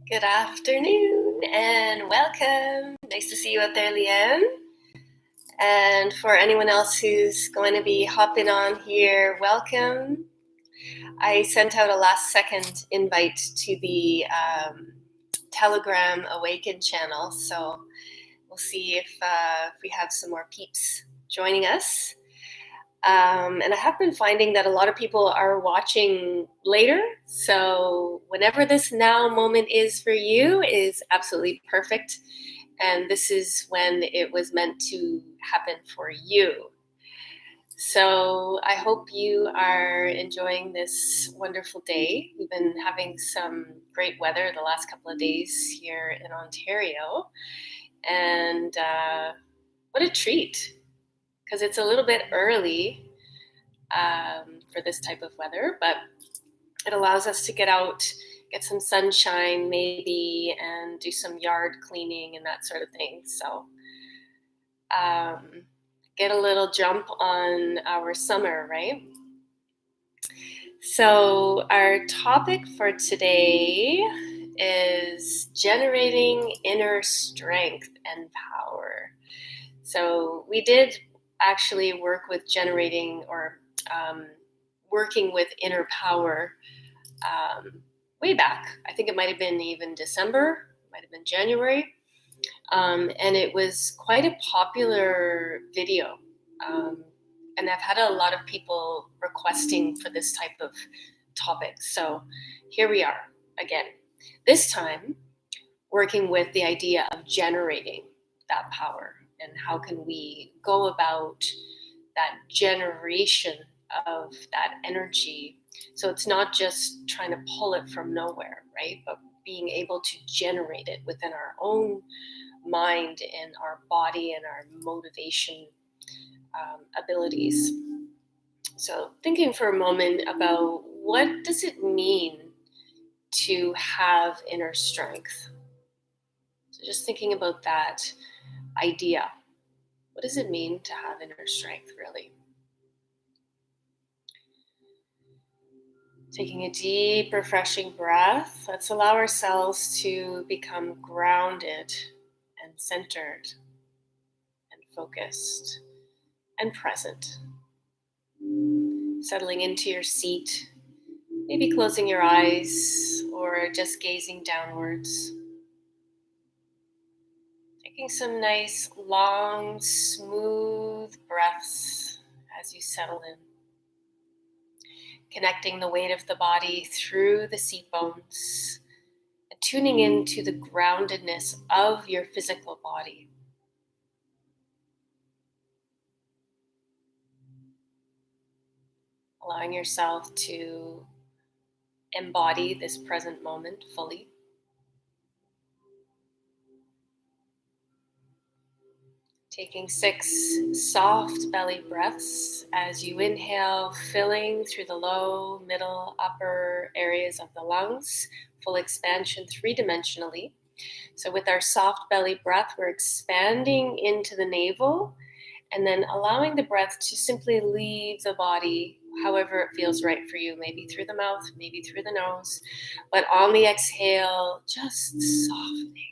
Good afternoon and welcome. Nice to see you out there, Leanne. And for anyone else who's going to be hopping on here, welcome. I sent out a last second invite to the Telegram Awaken channel, so we'll see if we have some more peeps joining us. And I have been finding that a lot of people are watching later. So whenever this now moment is for you is absolutely perfect. And this is when it was meant to happen for you. So I hope you are enjoying this wonderful day. We've been having some great weather the last couple of days here in Ontario. And what a treat, because it's a little bit early for this type of weather, but it allows us to get out, get some sunshine maybe, and do some yard cleaning and that sort of thing. So get a little jump on our summer, right? So our topic for today is generating inner strength and power. So we did actually work with generating or working with inner power way back. I think it might have been even December, might have been January. And it was quite a popular video. And I've had a lot of people requesting for this type of topic. So here we are again. This time, working with the idea of generating that power and how can we go about that generation of that energy. So it's not just trying to pull it from nowhere, right? But being able to generate it within our own mind and our body and our motivation abilities. So thinking for a moment about what does it mean to have inner strength? So just thinking about that idea. What does it mean to have inner strength, really? Taking a deep, refreshing breath, let's allow ourselves to become grounded and centered and focused and present. Settling into your seat, maybe closing your eyes or just gazing downwards. Taking some nice, long, smooth breaths as you settle in. Connecting the weight of the body through the seat bones and tuning into the groundedness of your physical body. Allowing yourself to embody this present moment fully. Taking 6 soft belly breaths as you inhale, filling through the low, middle, upper areas of the lungs, full expansion 3-dimensionally. So with our soft belly breath, we're expanding into the navel and then allowing the breath to simply leave the body however it feels right for you, maybe through the mouth, maybe through the nose, but on the exhale, just softening.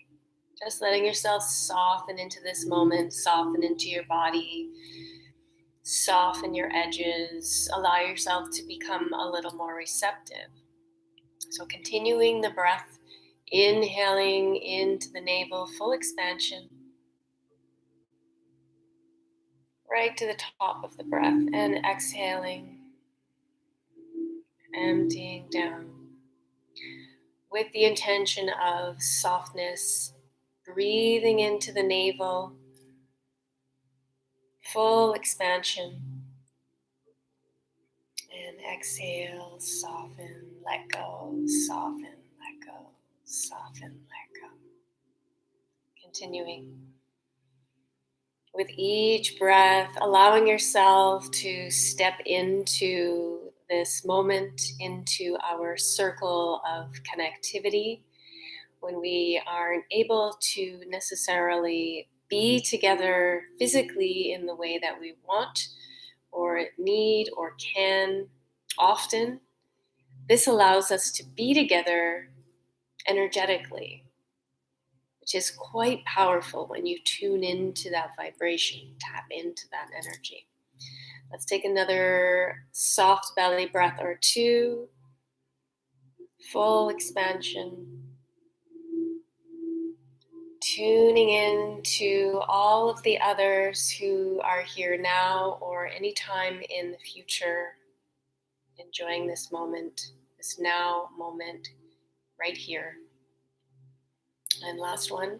Just letting yourself soften into this moment, soften into your body, soften your edges, allow yourself to become a little more receptive. So continuing the breath, inhaling into the navel, full expansion, right to the top of the breath, and exhaling, emptying down with the intention of softness, breathing into the navel, full expansion, and exhale, soften, let go, soften, let go, soften, let go. Continuing with each breath, allowing yourself to step into this moment, into our circle of connectivity, when we aren't able to necessarily be together physically in the way that we want or need or can often. This allows us to be together energetically, which is quite powerful when you tune into that vibration, tap into that energy. Let's take another soft belly breath or two. Full expansion. Tuning in to all of the others who are here now or anytime in the future, enjoying this moment, this now moment, right here. And last one,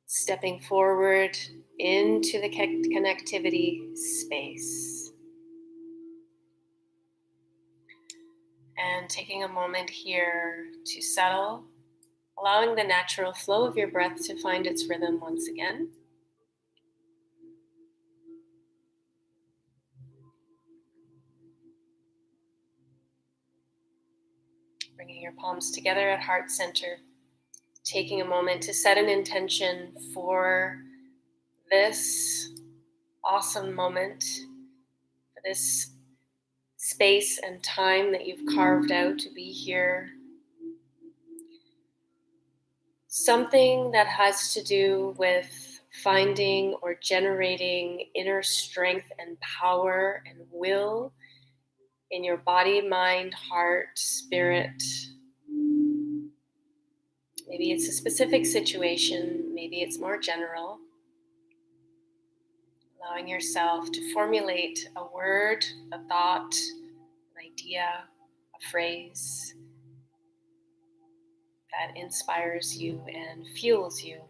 stepping forward into the connectivity space. And taking a moment here to settle, allowing the natural flow of your breath to find its rhythm once again. Bringing your palms together at heart center. Taking a moment to set an intention for this awesome moment, for this space and time that you've carved out to be here. Something that has to do with finding or generating inner strength and power and will in your body, mind, heart, spirit. Maybe it's a specific situation, maybe it's more general. Allowing yourself to formulate a word, a thought, an idea, a phrase that inspires you and fuels you.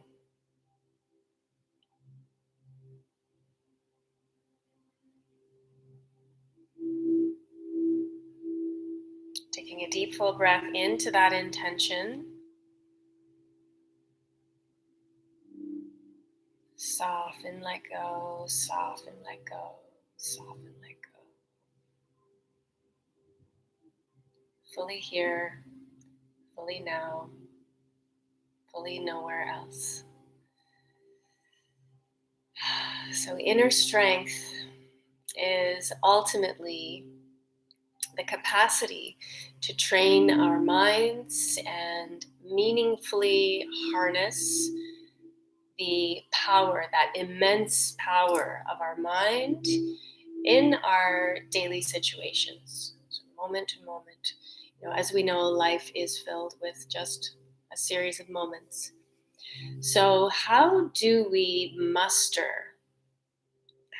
Taking a deep, full breath into that intention. Soften, let go, soften, let go, soften, let go. Fully here, fully now, fully nowhere else. So inner strength is ultimately the capacity to train our minds and meaningfully harness the power, that immense power of our mind in our daily situations. So moment to moment. As we know, life is filled with just a series of moments. So how do we muster?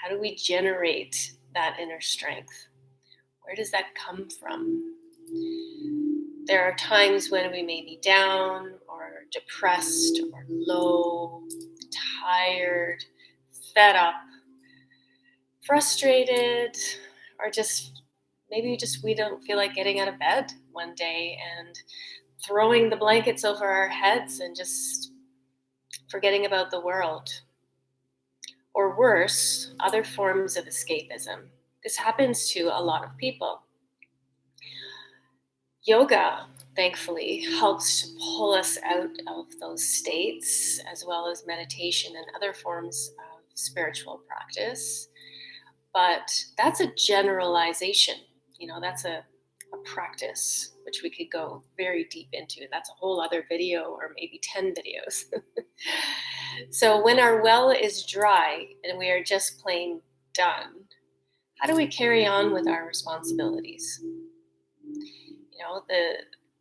How do we generate that inner strength? Where does that come from? There are times when we may be down or depressed or low, tired, fed up, frustrated, or just maybe we don't feel like getting out of bed one day and throwing the blankets over our heads and just forgetting about the world. Or worse, other forms of escapism. This happens to a lot of people. Yoga, thankfully, helps to pull us out of those states, as well as meditation and other forms of spiritual practice. But that's a generalization. That's a practice, which we could go very deep into. That's a whole other video, or maybe 10 videos. So when our well is dry and we are just plain done, how do we carry on with our responsibilities?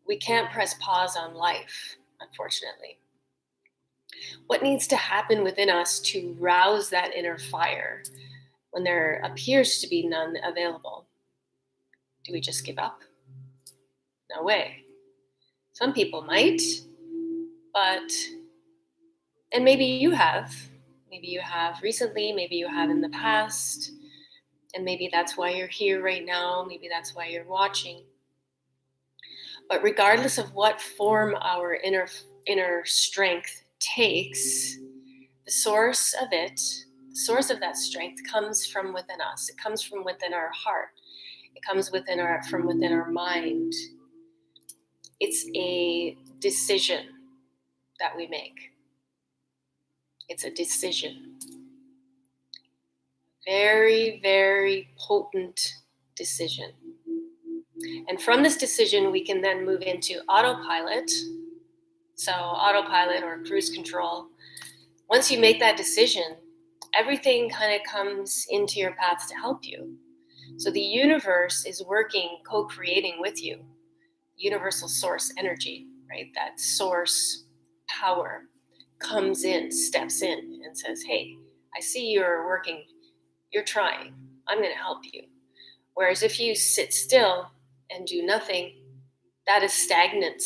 We can't press pause on life, unfortunately. What needs to happen within us to rouse that inner fire when there appears to be none available? Do we just give up? No way. Some people might, and maybe you have. Maybe you have recently, maybe you have in the past, and maybe that's why you're here right now, maybe that's why you're watching. But regardless of what form our inner strength takes, the source of that strength comes from within us. It comes from within our heart. It comes from within our mind. It's a decision that we make. It's a decision. Very, very potent decision. And from this decision, we can then move into autopilot So autopilot or cruise control, once you make that decision, everything kind of comes into your path to help you. So the universe is working, co-creating with you. Universal source energy, right? That source power comes in, steps in, and says, hey, I see you're working, you're trying, I'm going to help you. Whereas if you sit still and do nothing, that is stagnance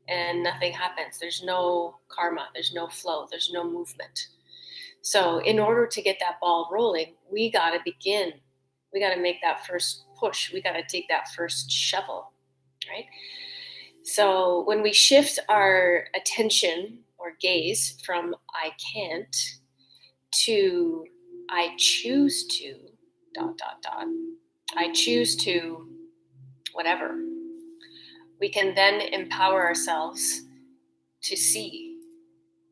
and nothing happens. There's no karma, there's no flow, there's no movement. So in order to get that ball rolling, we got to begin. We got to make that first push. We got to take that first shovel, right? So when we shift our attention or gaze from I can't to I choose to, ... I choose to whatever, we can then empower ourselves to see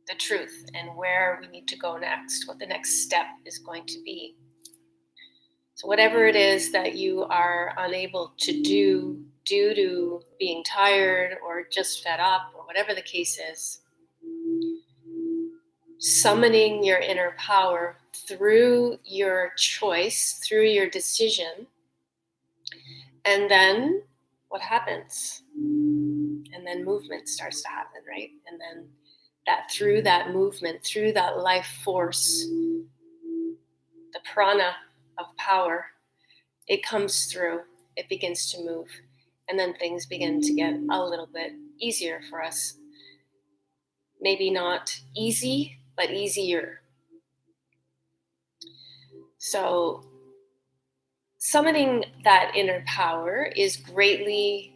the truth and where we need to go next, what the next step is going to be. So whatever it is that you are unable to do due to being tired or just fed up or whatever the case is, summoning your inner power through your choice, through your decision, and then what happens? And then movement starts to happen, right? And then that through that movement, through that life force, the prana of power, it comes through, it begins to move, and then things begin to get a little bit easier for us. Maybe not easy, but easier. So summoning that inner power is greatly,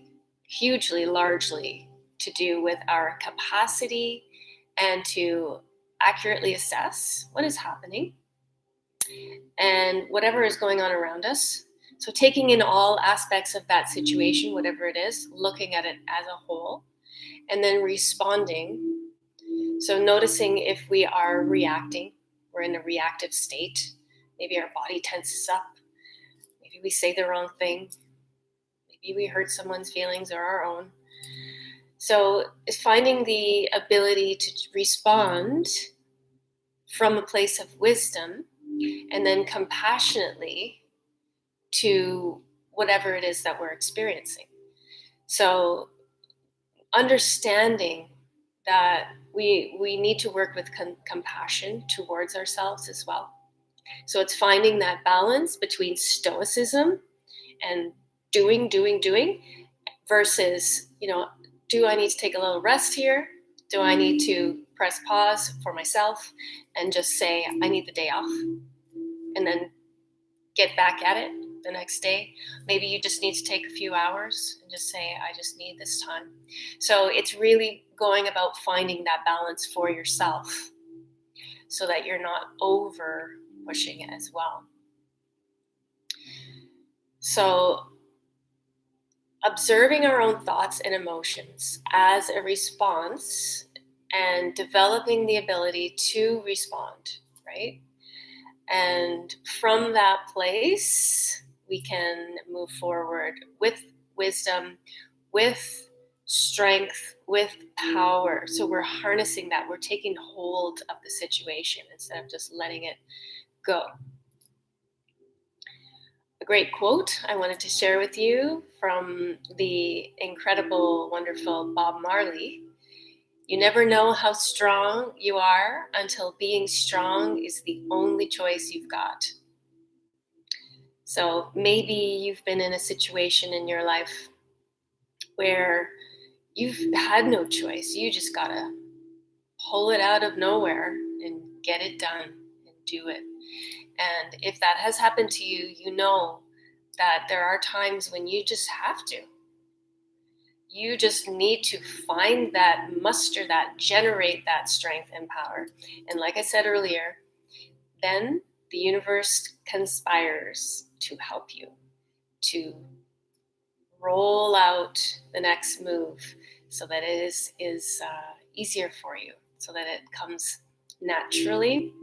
hugely, largely to do with our capacity and to accurately assess what is happening and whatever is going on around us. So taking in all aspects of that situation, whatever it is, looking at it as a whole, and then responding. So noticing if we are reacting, we're in a reactive state. Maybe our body tenses up. Maybe we say the wrong thing. Maybe we hurt someone's feelings or our own. So it's finding the ability to respond from a place of wisdom and then compassionately to whatever it is that we're experiencing. So understanding that we need to work with compassion towards ourselves as well. So it's finding that balance between stoicism and doing versus, do I need to take a little rest here? Do I need to press pause for myself and just say, I need the day off, and then get back at it the next day? Maybe you just need to take a few hours and just say, I just need this time. So it's really going about finding that balance for yourself so that you're not over pushing it as well. So observing our own thoughts and emotions as a response and developing the ability to respond, right? And from that place, we can move forward with wisdom, with strength, with power. So we're harnessing that. We're taking hold of the situation instead of just letting it go. A great quote I wanted to share with you from the incredible, wonderful Bob Marley. You never know how strong you are until being strong is the only choice you've got. So maybe you've been in a situation in your life where you've had no choice. You just gotta pull it out of nowhere and get it done and do it. And if that has happened to you, you know that there are times when you just have to. You just need to find that, muster that, generate that strength and power. And like I said earlier, then the universe conspires to help you to roll out the next move so that it is easier for you, so that it comes naturally.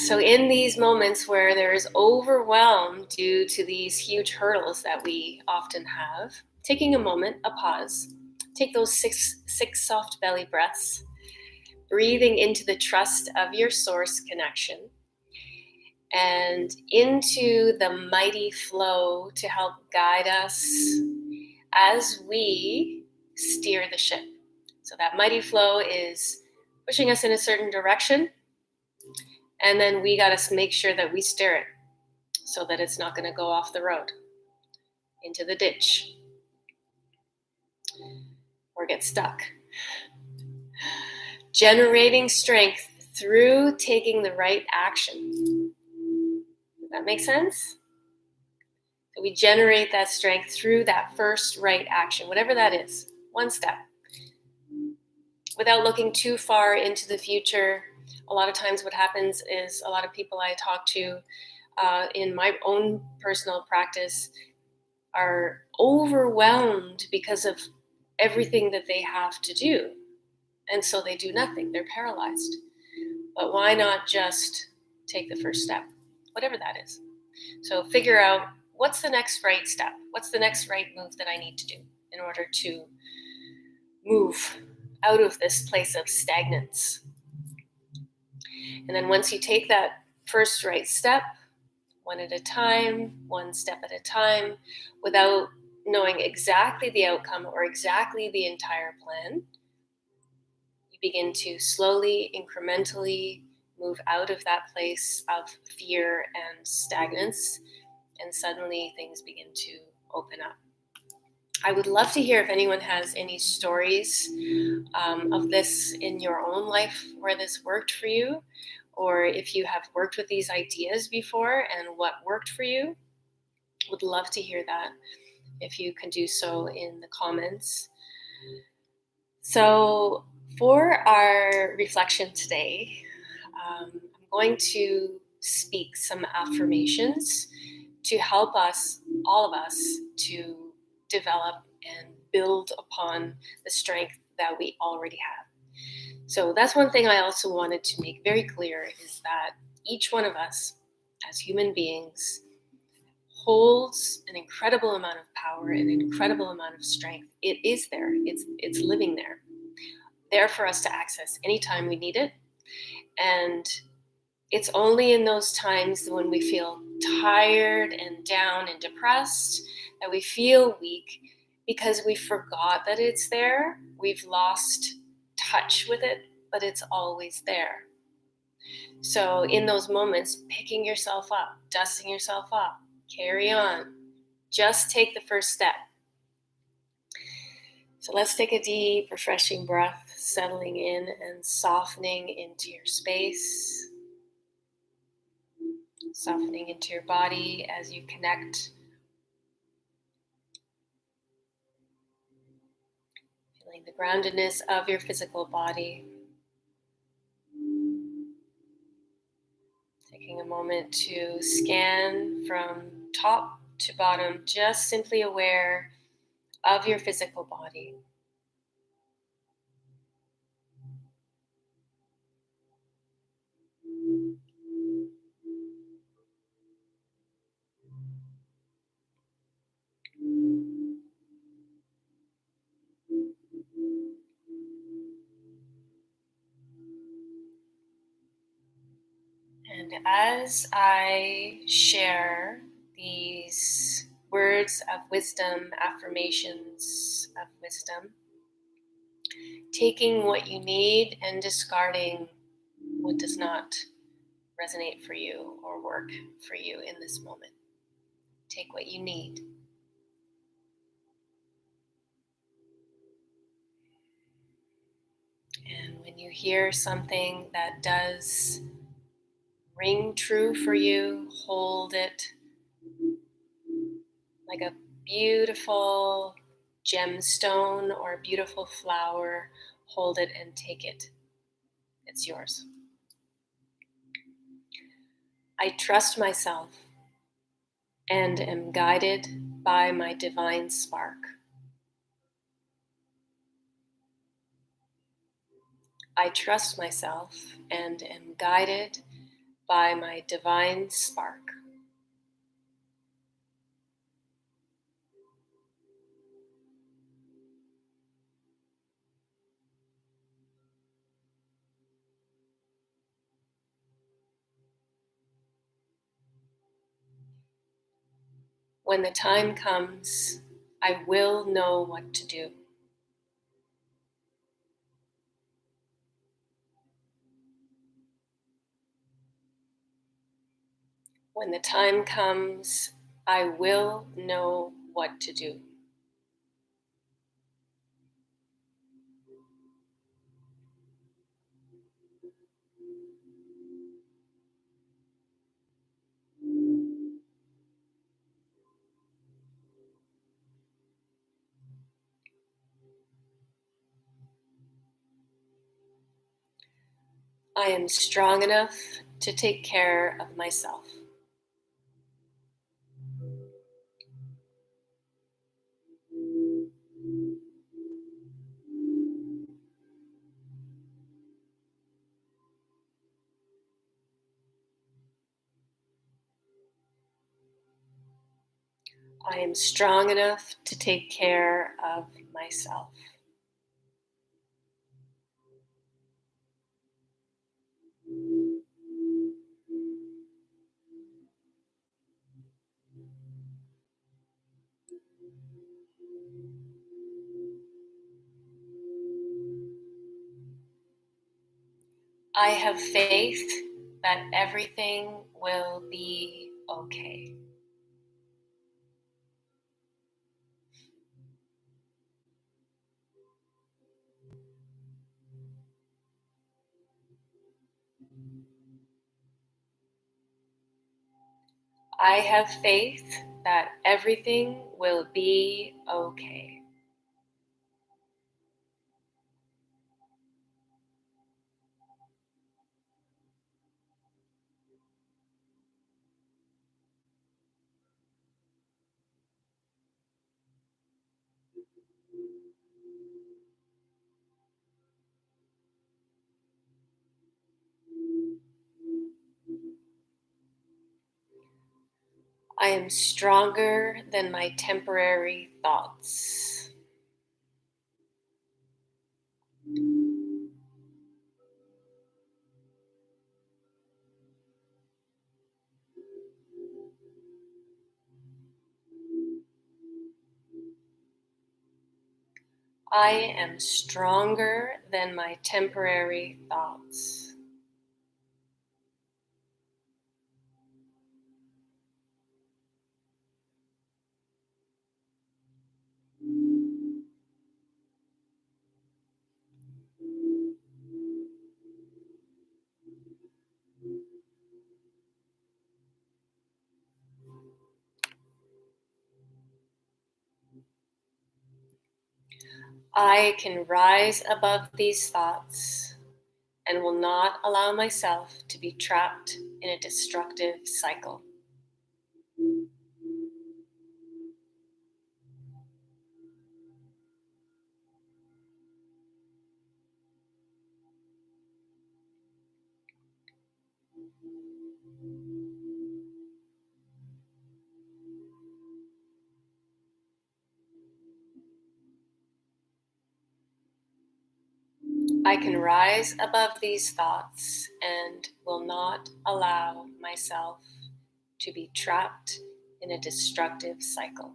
So in these moments where there is overwhelm due to these huge hurdles that we often have, taking a moment, a pause, Take those six soft belly breaths, breathing into the trust of your source connection and into the mighty flow to help guide us as we steer the ship. So that mighty flow is pushing us in a certain direction, and then we got to make sure that we steer it so that it's not going to go off the road into the ditch or get stuck. Generating strength through taking the right action. Does that make sense? So we generate that strength through that first right action, whatever that is, one step. Without looking too far into the future, a lot of times what happens is a lot of people I talk to in my own personal practice are overwhelmed because of everything that they have to do. And so they do nothing. They're paralyzed. But why not just take the first step, whatever that is? So figure out, what's the next right step? What's the next right move that I need to do in order to move out of this place of stagnance? And then once you take that first right step, one at a time, one step at a time, without knowing exactly the outcome or exactly the entire plan, you begin to slowly, incrementally move out of that place of fear and stagnance, and suddenly things begin to open up. I would love to hear if anyone has any stories of this in your own life where this worked for you, or if you have worked with these ideas before and what worked for you. Would love to hear that if you can do so in the comments. So for our reflection today, I'm going to speak some affirmations to help us, all of us, to develop and build upon the strength that we already have. So that's one thing I also wanted to make very clear, is that each one of us as human beings holds an incredible amount of power and an incredible amount of strength. It is there. It's living there for us to access anytime we need it. And it's only in those times when we feel tired and down and depressed that we feel weak, because we forgot that it's there. We've lost touch with it, but it's always there. So in those moments, picking yourself up, dusting yourself up, carry on. Just take the first step. So let's take a deep, refreshing breath, settling in and softening into your space, softening into your body as you connect. Feeling the groundedness of your physical body. Taking a moment to scan from top to bottom, just simply aware of your physical body. And as I share these words of wisdom, affirmations of wisdom, taking what you need and discarding what does not resonate for you or work for you in this moment. Take what you need. And when you hear something that does ring true for you, hold it like a beautiful gemstone or a beautiful flower. Hold it and take it. It's yours. I trust myself and am guided by my divine spark. I trust myself and am guided by my divine spark. When the time comes, I will know what to do. When the time comes, I will know what to do. I am strong enough to take care of myself. I am strong enough to take care of myself. I have faith that everything will be okay. I have faith that everything will be okay. I am stronger than my temporary thoughts. I am stronger than my temporary thoughts. I can rise above these thoughts and will not allow myself to be trapped in a destructive cycle. I can rise above these thoughts and will not allow myself to be trapped in a destructive cycle.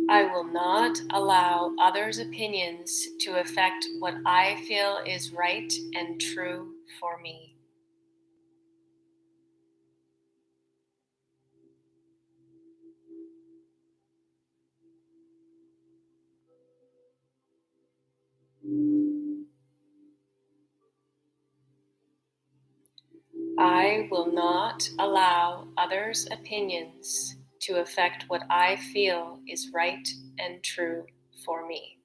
I will not allow others' opinions to affect what I feel is right and true for me. I will not allow others' opinions to affect what I feel is right and true for me.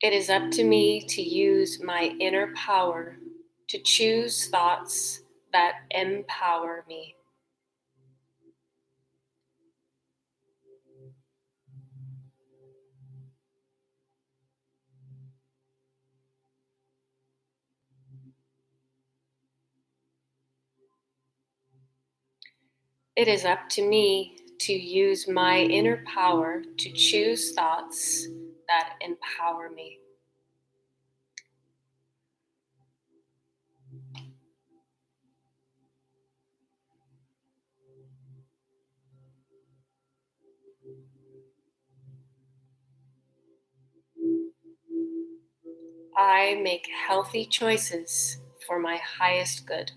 It is up to me to use my inner power to choose thoughts that empower me. It is up to me to use my inner power to choose thoughts that empower me. I make healthy choices for my highest good.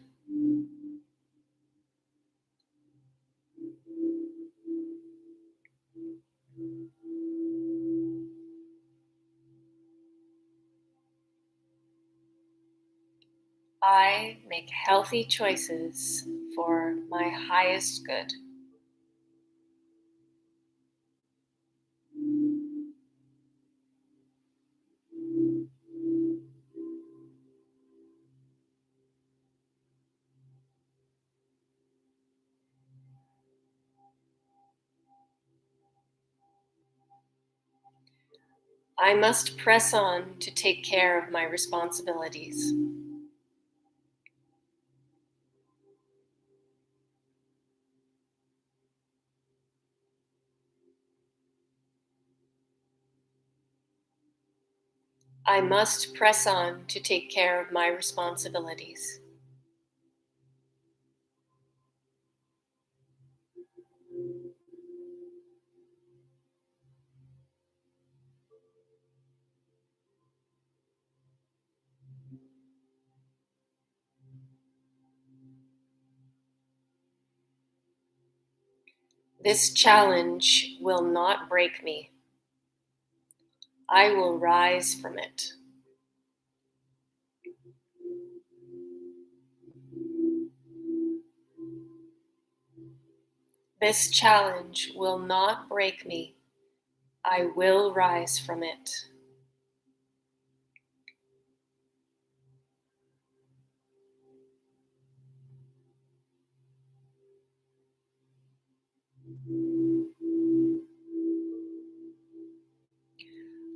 I make healthy choices for my highest good. I must press on to take care of my responsibilities. I must press on to take care of my responsibilities. This challenge will not break me. I will rise from it. This challenge will not break me. I will rise from it.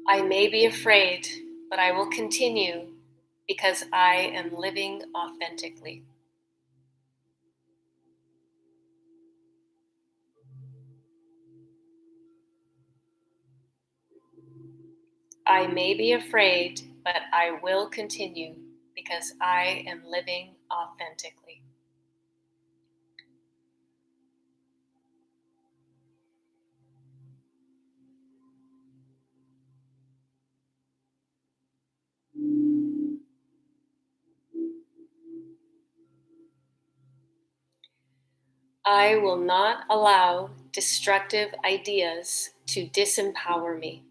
I may be afraid, but I will continue because I am living authentically. I may be afraid, but I will continue because I am living authentically. I will not allow destructive ideas to disempower me.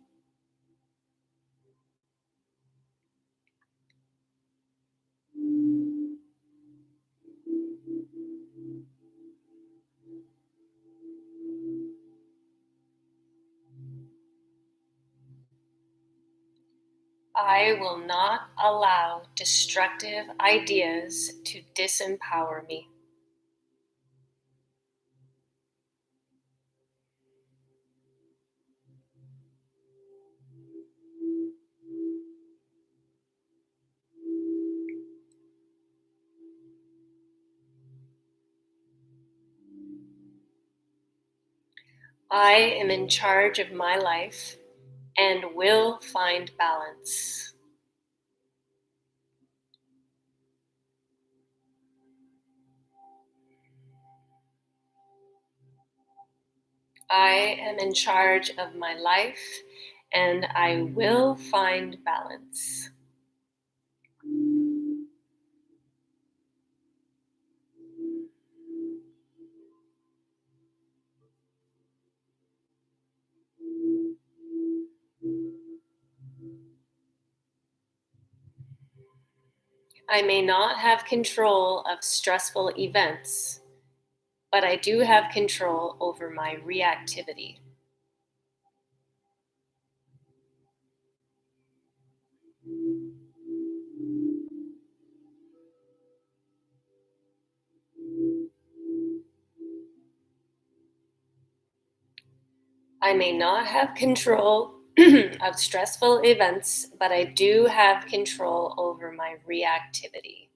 I will not allow destructive ideas to disempower me. I am in charge of my life and will find balance. I am in charge of my life and I will find balance. I may not have control of stressful events, but I do have control over my reactivity. I may not have control of stressful events, but I do have control over my reactivity.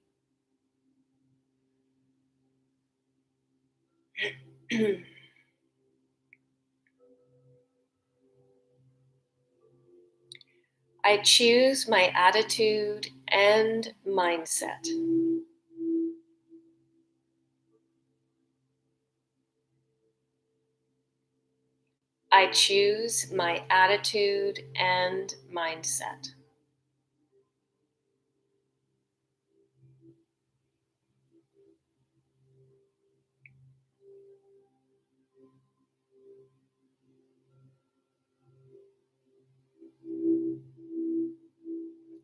I choose my attitude and mindset. I choose my attitude and mindset.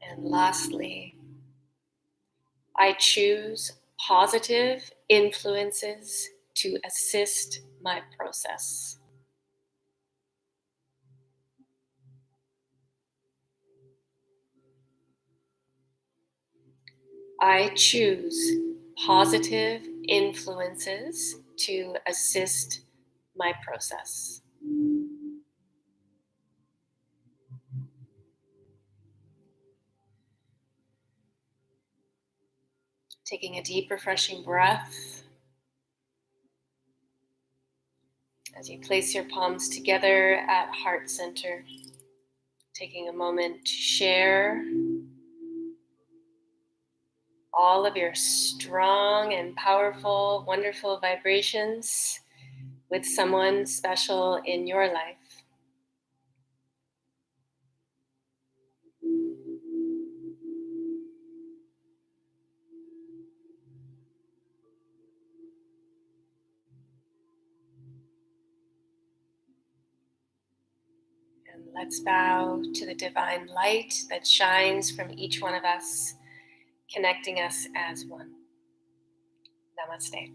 And lastly, I choose positive influences to assist my process. I choose positive influences to assist my process. Taking a deep, refreshing breath as you place your palms together at heart center. Taking a moment to share all of your strong and powerful, wonderful vibrations with someone special in your life. And let's bow to the divine light that shines from each one of us, connecting us as one. Namaste.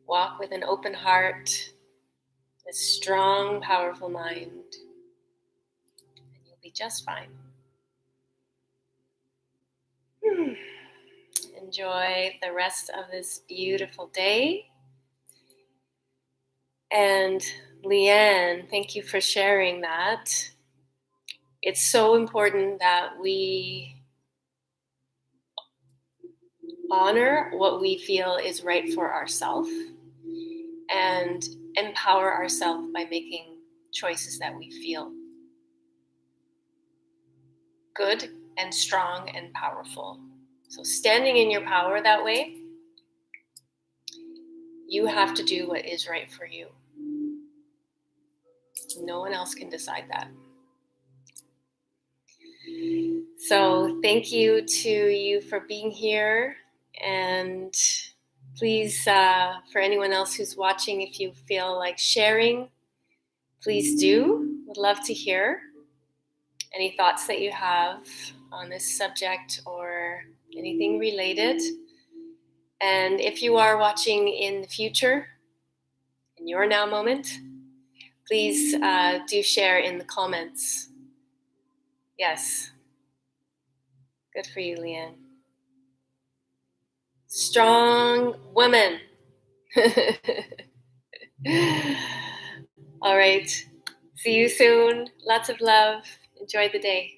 Walk with an open heart, a strong, powerful mind, and you'll be just fine. Enjoy the rest of this beautiful day. And Leanne, thank you for sharing that. It's so important that we honor what we feel is right for ourselves and empower ourselves by making choices that we feel good and strong and powerful. So standing in your power that way, you have to do what is right for you. No one else can decide that. So thank you to you for being here. And please, for anyone else who's watching, if you feel like sharing, please do. Would love to hear any thoughts that you have on this subject or anything related. And if you are watching in the future, in your now moment, please do share in the comments. Yes. Good for you, Leanne. Strong woman. All right. See you soon. Lots of love. Enjoy the day.